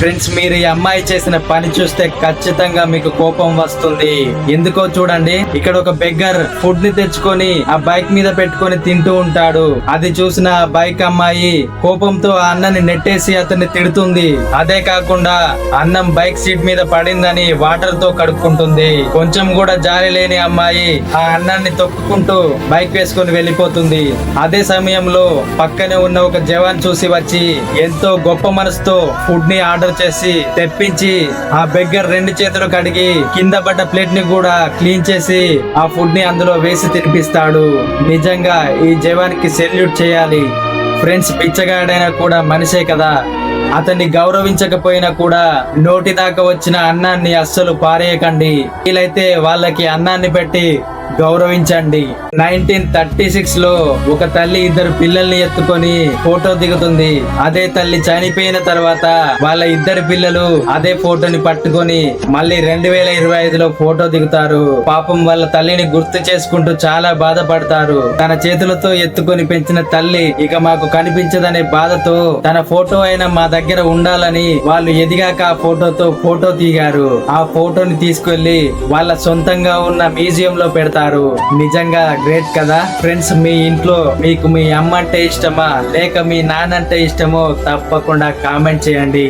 Friends, మీరు ఈ అమ్మాయి చేసిన పని చూస్తే ఖచ్చితంగా మీకు కోపం వస్తుంది. ఎందుకో చూడండి. ఇక్కడ ఒక బెగ్గర్ ఫుడ్ ని తెచ్చుకొని ఆ బైక్ మీద పెట్టుకొని తింటూ ఉంటాడు. అది చూసిన ఆ బైక్ అమ్మాయి కోపంతో ఆ అన్నని నెట్టేసి అతన్ని తిడుతుంది. అదే కాకుండా అన్నం బైక్ సీట్ మీద పడిందని వాటర్ తో కడుక్కుంటుంది. కొంచెం కూడా జాలి లేని అమ్మాయి ఆ అన్నాన్ని తొక్కుకుంటూ బైక్ వేసుకొని వెళ్ళిపోతుంది. అదే సమయంలో పక్కనే ఉన్న ఒక జవాన్ చూసి వచ్చి ఎంతో గొప్ప మనసుతో ఫుడ్ ని ఆర్డర్ చేసి తెప్పించి ఆ బెగ్గర్ 2 చేతులు కడిగి కింద పడ్డ ప్లేట్ ని కూడా క్లీన్ చేసి ఆ ఫుడ్ ని అందులో వేసి తినిపిస్తాడు. నిజంగా ఈ జవాన్ కి సెల్యూట్ చేయాలి. ఫ్రెండ్స్, పిచ్చగాడైనా కూడా మనిషే కదా. అతన్ని గౌరవించకపోయినా కూడా నోటి దాకా వచ్చిన అన్నాన్ని అస్సలు పారేయకండి. వీలైతే వాళ్ళకి అన్నాన్ని పెట్టి గౌరవించండి. 1936 లో ఒక తల్లి 2 పిల్లల్ని ఎత్తుకొని ఫోటో దిగుతుంది. అదే తల్లి చనిపోయిన తర్వాత వాళ్ళ 2 పిల్లలు అదే ఫోటోని పట్టుకొని మళ్ళీ 2025లో ఫోటో దిగుతారు. పాపం వాళ్ళ తల్లిని గుర్తు చేసుకుంటూ చాలా బాధపడతారు. తన చేతులతో ఎత్తుకొని పెంచిన తల్లి ఇక మాకు కనిపించదనే బాధతో తన ఫోటో అయినా మా దగ్గర ఉండాలని వాళ్ళు ఎదిగాక ఆ ఫోటోతో ఫోటో దిగారు. ఆ ఫోటోని తీసుకెళ్లి వాళ్ళ సొంతంగా ఉన్న మ్యూజియం లో పెడతారు. నిజంగా గ్రేట్ కదా. ఫ్రెండ్స్, మీ ఇంట్లో మీకు మీ అమ్మ అంటే ఇష్టమా లేక మీ నాన్న అంటే ఇష్టమో తప్పకుండా కామెంట్ చేయండి.